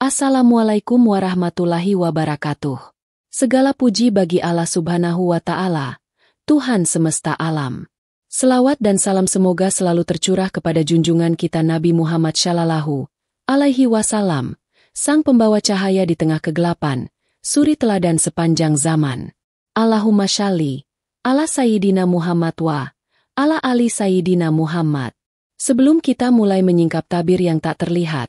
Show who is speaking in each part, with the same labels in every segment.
Speaker 1: Assalamualaikum warahmatullahi wabarakatuh. Segala puji bagi Allah Subhanahu wa Ta'ala, Tuhan semesta alam. Selawat dan salam semoga selalu tercurah kepada junjungan kita Nabi Muhammad Shallallahu Alaihi Wasallam, sang pembawa cahaya di tengah kegelapan, suri teladan sepanjang zaman. Allahumma shalli ala Sayyidina Muhammad wa ala ali Sayyidina Muhammad. Sebelum kita mulai menyingkap tabir yang tak terlihat,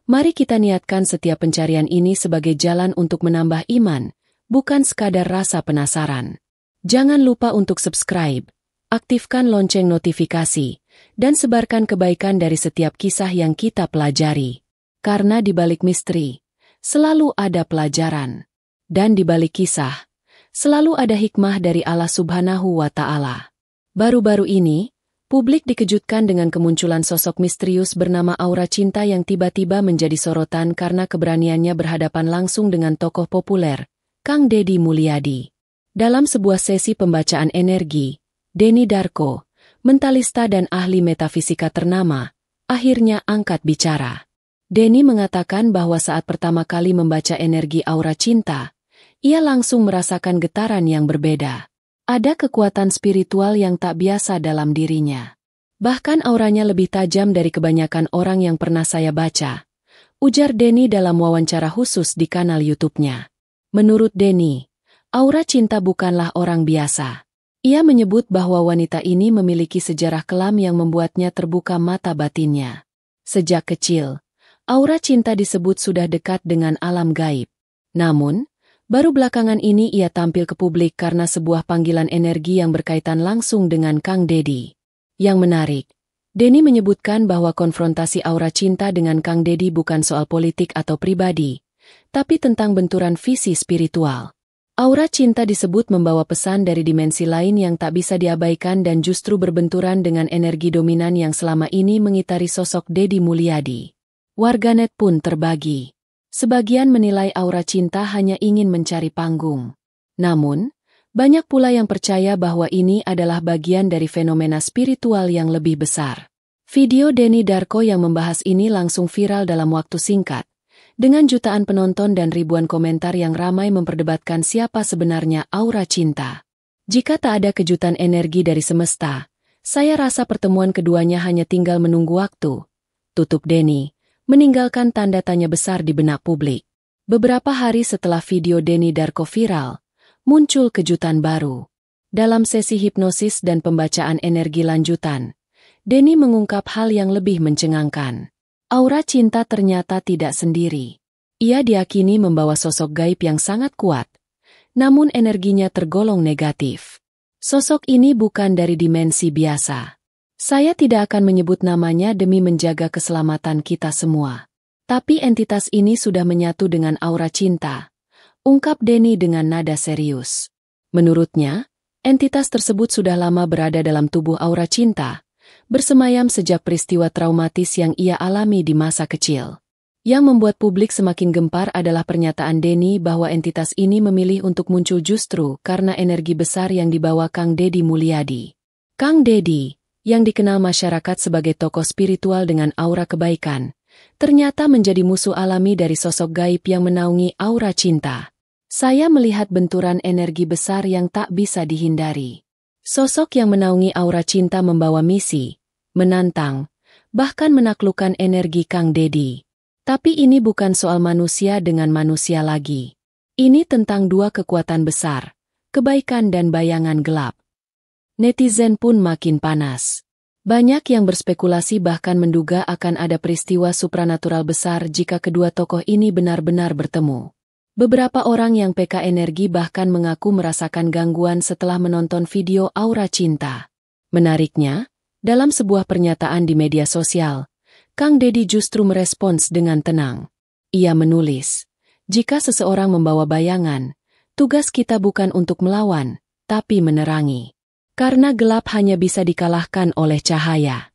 Speaker 1: mari kita niatkan setiap pencarian ini sebagai jalan untuk menambah iman, bukan sekadar rasa penasaran. Jangan lupa untuk subscribe, aktifkan lonceng notifikasi, dan sebarkan kebaikan dari setiap kisah yang kita pelajari. Karena di balik misteri, selalu ada pelajaran. Dan di balik kisah, selalu ada hikmah dari Allah Subhanahu wa Ta'ala. Baru-baru ini, publik dikejutkan dengan kemunculan sosok misterius bernama Aura Cinta yang tiba-tiba menjadi sorotan karena keberaniannya berhadapan langsung dengan tokoh populer, Kang Deddy Mulyadi. Dalam sebuah sesi pembacaan energi, Denny Darko, mentalista dan ahli metafisika ternama, akhirnya angkat bicara. Denny mengatakan bahwa saat pertama kali membaca energi Aura Cinta, ia langsung merasakan getaran yang berbeda. Ada kekuatan spiritual yang tak biasa dalam dirinya. Bahkan auranya lebih tajam dari kebanyakan orang yang pernah saya baca, ujar Denny dalam wawancara khusus di kanal YouTube-nya. Menurut Denny, Aura Cinta bukanlah orang biasa. Ia menyebut bahwa wanita ini memiliki sejarah kelam yang membuatnya terbuka mata batinnya. Sejak kecil, Aura Cinta disebut sudah dekat dengan alam gaib. Namun, baru belakangan ini ia tampil ke publik karena sebuah panggilan energi yang berkaitan langsung dengan Kang Deddy. Yang menarik, Denny menyebutkan bahwa konfrontasi Aura Cinta dengan Kang Deddy bukan soal politik atau pribadi, tapi tentang benturan visi spiritual. Aura Cinta disebut membawa pesan dari dimensi lain yang tak bisa diabaikan dan justru berbenturan dengan energi dominan yang selama ini mengitari sosok Deddy Mulyadi. Warganet pun terbagi. Sebagian menilai Aura Cinta hanya ingin mencari panggung. Namun, banyak pula yang percaya bahwa ini adalah bagian dari fenomena spiritual yang lebih besar. Video Denny Darko yang membahas ini langsung viral dalam waktu singkat, dengan jutaan penonton dan ribuan komentar yang ramai memperdebatkan siapa sebenarnya Aura Cinta. Jika tak ada kejutan energi dari semesta, saya rasa pertemuan keduanya hanya tinggal menunggu waktu, tutup Denny, meninggalkan tanda tanya besar di benak publik. Beberapa hari setelah video Denny Darko viral, muncul kejutan baru. Dalam sesi hipnosis dan pembacaan energi lanjutan, Denny mengungkap hal yang lebih mencengangkan. Aura Cinta ternyata tidak sendiri. Ia diyakini membawa sosok gaib yang sangat kuat, namun energinya tergolong negatif. Sosok ini bukan dari dimensi biasa. Saya tidak akan menyebut namanya demi menjaga keselamatan kita semua. Tapi entitas ini sudah menyatu dengan Aura Cinta, ungkap Denny dengan nada serius. Menurutnya, entitas tersebut sudah lama berada dalam tubuh Aura Cinta, bersemayam sejak peristiwa traumatis yang ia alami di masa kecil. Yang membuat publik semakin gempar adalah pernyataan Denny bahwa entitas ini memilih untuk muncul justru karena energi besar yang dibawa Kang Deddy Mulyadi. Kang Deddy, yang dikenal masyarakat sebagai tokoh spiritual dengan aura kebaikan, ternyata menjadi musuh alami dari sosok gaib yang menaungi Aura Cinta. Saya melihat benturan energi besar yang tak bisa dihindari. Sosok yang menaungi Aura Cinta membawa misi, menantang, bahkan menaklukkan energi Kang Deddy. Tapi ini bukan soal manusia dengan manusia lagi. Ini tentang dua kekuatan besar, kebaikan dan bayangan gelap. Netizen pun makin panas. Banyak yang berspekulasi bahkan menduga akan ada peristiwa supranatural besar jika kedua tokoh ini benar-benar bertemu. Beberapa orang yang PK energi bahkan mengaku merasakan gangguan setelah menonton video Aura Cinta. Menariknya, dalam sebuah pernyataan di media sosial, Kang Deddy justru merespons dengan tenang. Ia menulis, "Jika seseorang membawa bayangan, tugas kita bukan untuk melawan, tapi menerangi. Karena gelap hanya bisa dikalahkan oleh cahaya."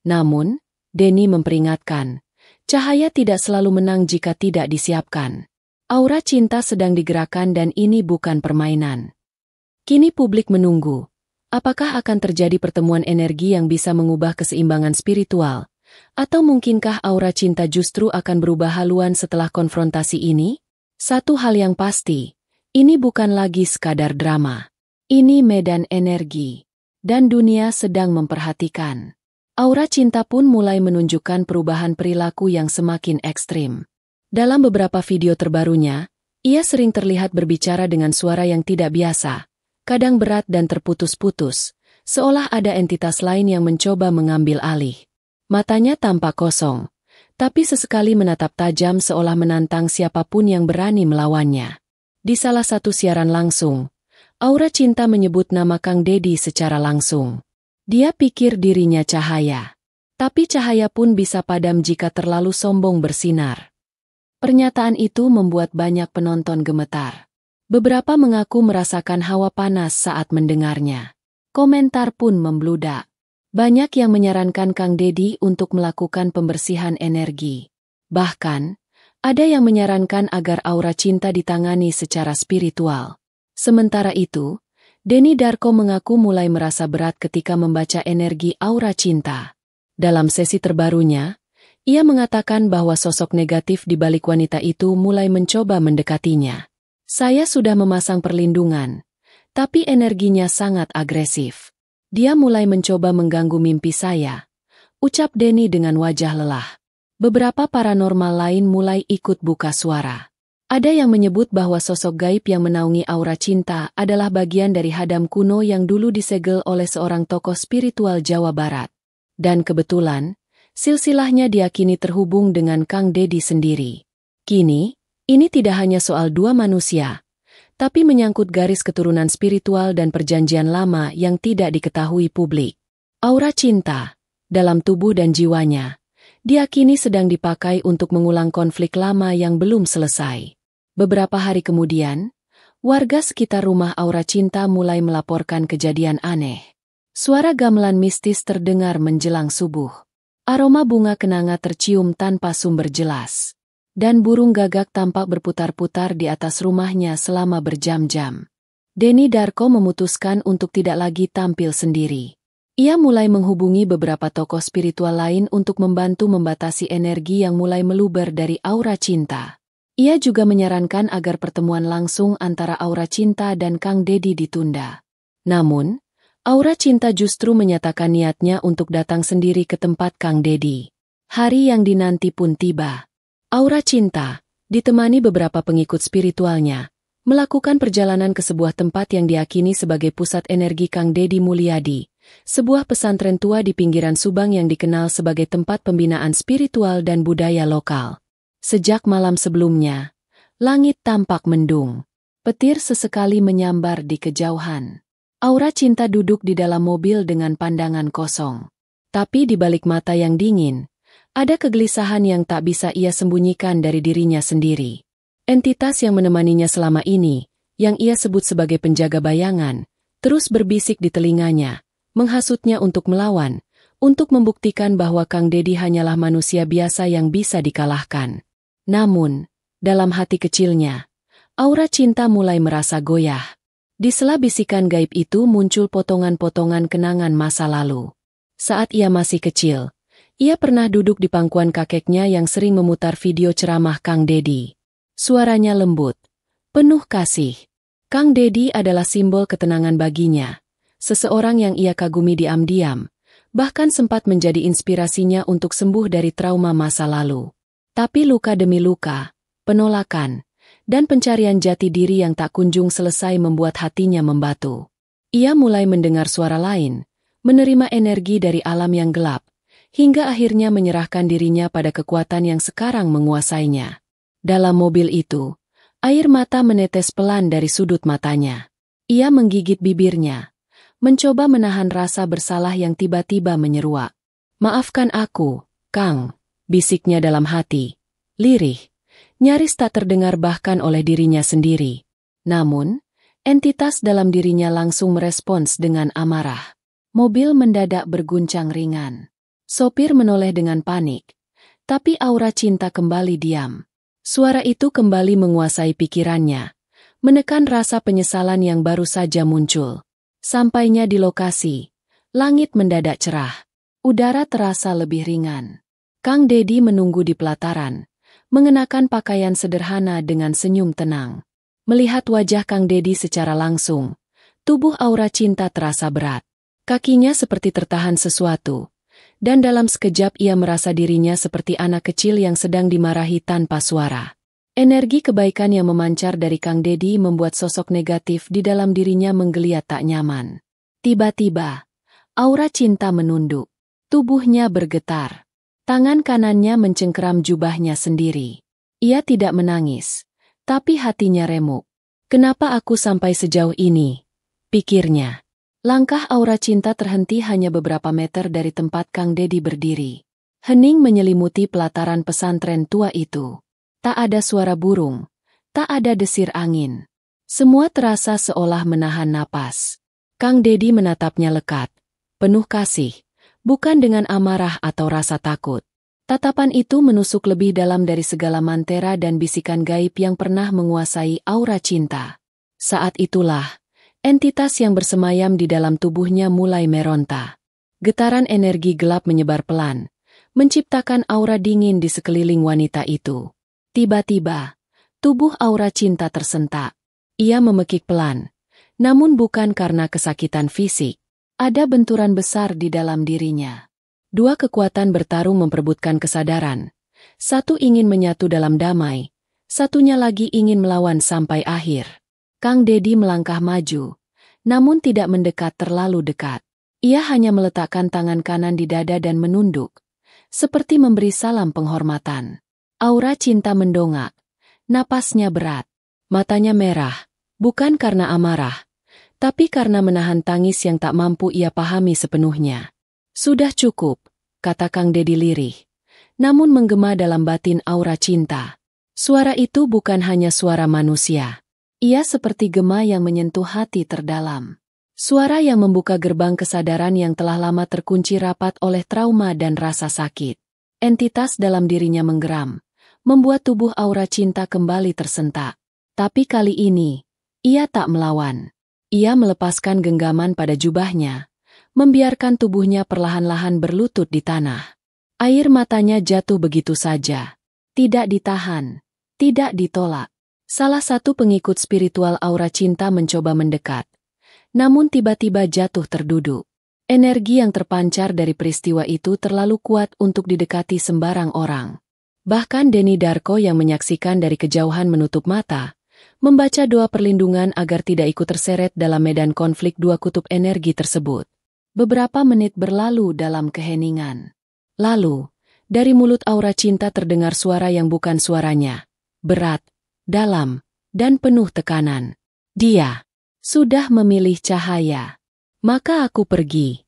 Speaker 1: Namun, Denny memperingatkan, cahaya tidak selalu menang jika tidak disiapkan. Aura Cinta sedang digerakkan dan ini bukan permainan. Kini publik menunggu, apakah akan terjadi pertemuan energi yang bisa mengubah keseimbangan spiritual, Atau mungkinkah aura cinta justru akan berubah haluan setelah konfrontasi ini? Satu hal yang pasti, ini bukan lagi sekadar drama. Ini medan energi. Dan dunia sedang memperhatikan. Aura cinta pun mulai menunjukkan perubahan perilaku yang semakin ekstrim. Dalam beberapa video terbarunya, ia sering terlihat berbicara dengan suara yang tidak biasa, kadang berat dan terputus-putus, seolah ada entitas lain yang mencoba mengambil alih. Matanya tampak kosong, tapi sesekali menatap tajam seolah menantang siapapun yang berani melawannya. Di salah satu siaran langsung, aura cinta menyebut nama Kang Deddy secara langsung. Dia pikir dirinya cahaya. Tapi cahaya pun bisa padam jika terlalu sombong bersinar. Pernyataan itu membuat banyak penonton gemetar. Beberapa mengaku merasakan hawa panas saat mendengarnya. Komentar pun membludak. Banyak yang menyarankan Kang Deddy untuk melakukan pembersihan energi. Bahkan, ada yang menyarankan agar aura cinta ditangani secara spiritual. Sementara itu, Denny Darko mengaku mulai merasa berat ketika membaca energi aura cinta. Dalam sesi terbarunya, ia mengatakan bahwa sosok negatif di balik wanita itu mulai mencoba mendekatinya. Saya sudah memasang perlindungan, tapi energinya sangat agresif. Dia mulai mencoba mengganggu mimpi saya, ucap Denny dengan wajah lelah. Beberapa paranormal lain mulai ikut buka suara. Ada yang menyebut bahwa sosok gaib yang menaungi aura cinta adalah bagian dari hadam kuno yang dulu disegel oleh seorang tokoh spiritual Jawa Barat. Dan kebetulan, silsilahnya diyakini terhubung dengan Kang Deddy sendiri. Kini, ini tidak hanya soal dua manusia, tapi menyangkut garis keturunan spiritual dan perjanjian lama yang tidak diketahui publik. Aura cinta, dalam tubuh dan jiwanya, diyakini sedang dipakai untuk mengulang konflik lama yang belum selesai. Beberapa hari kemudian, warga sekitar rumah aura cinta mulai melaporkan kejadian aneh. Suara gamelan mistis terdengar menjelang subuh. Aroma bunga kenanga tercium tanpa sumber jelas. Dan burung gagak tampak berputar-putar di atas rumahnya selama berjam-jam. Denny Darko memutuskan untuk tidak lagi tampil sendiri. Ia mulai menghubungi beberapa tokoh spiritual lain untuk membantu membatasi energi yang mulai meluber dari aura cinta. Ia juga menyarankan agar pertemuan langsung antara aura cinta dan Kang Deddy ditunda. Namun, aura cinta justru menyatakan niatnya untuk datang sendiri ke tempat Kang Deddy. Hari yang dinanti pun tiba. Aura cinta, ditemani beberapa pengikut spiritualnya, melakukan perjalanan ke sebuah tempat yang diyakini sebagai pusat energi Kang Deddy Mulyadi, sebuah pesantren tua di pinggiran Subang yang dikenal sebagai tempat pembinaan spiritual dan budaya lokal. Sejak malam sebelumnya, langit tampak mendung. Petir sesekali menyambar di kejauhan. Aura cinta duduk di dalam mobil dengan pandangan kosong. Tapi di balik mata yang dingin, ada kegelisahan yang tak bisa ia sembunyikan dari dirinya sendiri. Entitas yang menemaninya selama ini, yang ia sebut sebagai penjaga bayangan, terus berbisik di telinganya, menghasutnya untuk melawan, untuk membuktikan bahwa Kang Deddy hanyalah manusia biasa yang bisa dikalahkan. Namun, dalam hati kecilnya, aura cinta mulai merasa goyah. Di sela bisikan gaib itu muncul potongan-potongan kenangan masa lalu. Saat ia masih kecil, ia pernah duduk di pangkuan kakeknya yang sering memutar video ceramah Kang Deddy. Suaranya lembut, penuh kasih. Kang Deddy adalah simbol ketenangan baginya, seseorang yang ia kagumi diam-diam, bahkan sempat menjadi inspirasinya untuk sembuh dari trauma masa lalu. Tapi luka demi luka, penolakan, dan pencarian jati diri yang tak kunjung selesai membuat hatinya membatu. Ia mulai mendengar suara lain, menerima energi dari alam yang gelap, hingga akhirnya menyerahkan dirinya pada kekuatan yang sekarang menguasainya. Dalam mobil itu, air mata menetes pelan dari sudut matanya. Ia menggigit bibirnya, mencoba menahan rasa bersalah yang tiba-tiba menyeruak. "Maafkan aku, Kang," bisiknya dalam hati. Lirih, nyaris tak terdengar bahkan oleh dirinya sendiri. Namun, entitas dalam dirinya langsung merespons dengan amarah. Mobil mendadak berguncang ringan. Sopir menoleh dengan panik, tapi aura cinta kembali diam. Suara itu kembali menguasai pikirannya, menekan rasa penyesalan yang baru saja muncul. Sampainya di lokasi, langit mendadak cerah. Udara terasa lebih ringan. Kang Dedi menunggu di pelataran, mengenakan pakaian sederhana dengan senyum tenang. Melihat wajah Kang Dedi secara langsung, tubuh aura cinta terasa berat. Kakinya seperti tertahan sesuatu, dan dalam sekejap ia merasa dirinya seperti anak kecil yang sedang dimarahi tanpa suara. Energi kebaikan yang memancar dari Kang Dedi membuat sosok negatif di dalam dirinya menggeliat tak nyaman. Tiba-tiba, aura cinta menunduk. Tubuhnya bergetar. Tangan kanannya mencengkeram jubahnya sendiri. Ia tidak menangis, tapi hatinya remuk. Kenapa aku sampai sejauh ini? Pikirnya. Langkah aura cinta terhenti hanya beberapa meter dari tempat Kang Dedi berdiri. Hening menyelimuti pelataran pesantren tua itu. Tak ada suara burung, tak ada desir angin. Semua terasa seolah menahan napas. Kang Dedi menatapnya lekat, penuh kasih, bukan dengan amarah atau rasa takut. Tatapan itu menusuk lebih dalam dari segala mantera dan bisikan gaib yang pernah menguasai aura cinta. Saat itulah, entitas yang bersemayam di dalam tubuhnya mulai meronta. Getaran energi gelap menyebar pelan, menciptakan aura dingin di sekeliling wanita itu. Tiba-tiba, tubuh aura cinta tersentak. Ia memekik pelan, namun bukan karena kesakitan fisik. Ada benturan besar di dalam dirinya. Dua kekuatan bertarung memperebutkan kesadaran. Satu ingin menyatu dalam damai, satunya lagi ingin melawan sampai akhir. Kang Dedi melangkah maju, namun tidak mendekat terlalu dekat. Ia hanya meletakkan tangan kanan di dada dan menunduk, seperti memberi salam penghormatan. Aura cinta mendongak, napasnya berat, matanya merah, bukan karena amarah, tapi karena menahan tangis yang tak mampu ia pahami sepenuhnya. Sudah cukup, kata Kang Dedi lirih, namun menggema dalam batin aura cinta. Suara itu bukan hanya suara manusia. Ia seperti gema yang menyentuh hati terdalam. Suara yang membuka gerbang kesadaran yang telah lama terkunci rapat oleh trauma dan rasa sakit. Entitas dalam dirinya menggeram, membuat tubuh aura cinta kembali tersentak. Tapi kali ini, ia tak melawan. Ia melepaskan genggaman pada jubahnya, membiarkan tubuhnya perlahan-lahan berlutut di tanah. Air matanya jatuh begitu saja. Tidak ditahan, tidak ditolak. Salah satu pengikut spiritual aura cinta mencoba mendekat, namun tiba-tiba jatuh terduduk. Energi yang terpancar dari peristiwa itu terlalu kuat untuk didekati sembarang orang. Bahkan Denny Darko yang menyaksikan dari kejauhan menutup mata, membaca doa perlindungan agar tidak ikut terseret dalam medan konflik dua kutub energi tersebut. Beberapa menit berlalu dalam keheningan. Lalu, dari mulut aura cinta terdengar suara yang bukan suaranya. Berat, dalam, dan penuh tekanan. Dia sudah memilih cahaya. Maka aku pergi.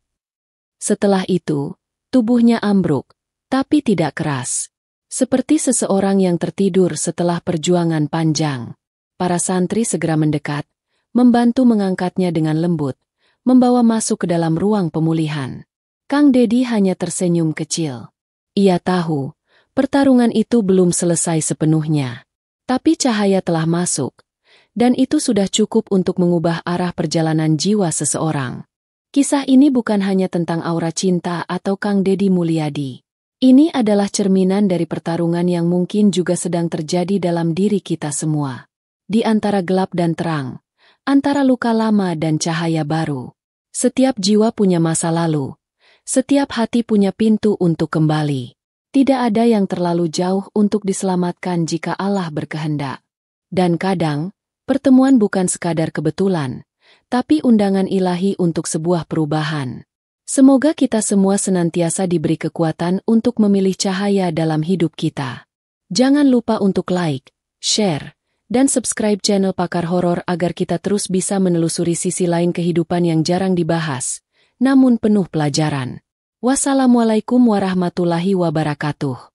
Speaker 1: Setelah itu, tubuhnya ambruk, tapi tidak keras. Seperti seseorang yang tertidur setelah perjuangan panjang. Para santri segera mendekat, membantu mengangkatnya dengan lembut, membawa masuk ke dalam ruang pemulihan. Kang Dedi hanya tersenyum kecil. Ia tahu, pertarungan itu belum selesai sepenuhnya. Tapi cahaya telah masuk, dan itu sudah cukup untuk mengubah arah perjalanan jiwa seseorang. Kisah ini bukan hanya tentang aura cinta atau Kang Dedi Mulyadi. Ini adalah cerminan dari pertarungan yang mungkin juga sedang terjadi dalam diri kita semua. Di antara gelap dan terang, antara luka lama dan cahaya baru. Setiap jiwa punya masa lalu. Setiap hati punya pintu untuk kembali. Tidak ada yang terlalu jauh untuk diselamatkan jika Allah berkehendak. Dan kadang, pertemuan bukan sekadar kebetulan, tapi undangan ilahi untuk sebuah perubahan. Semoga kita semua senantiasa diberi kekuatan untuk memilih cahaya dalam hidup kita. Jangan lupa untuk like, share, dan subscribe channel Pakar Horor agar kita terus bisa menelusuri sisi lain kehidupan yang jarang dibahas, namun penuh pelajaran. Wassalamualaikum warahmatullahi wabarakatuh.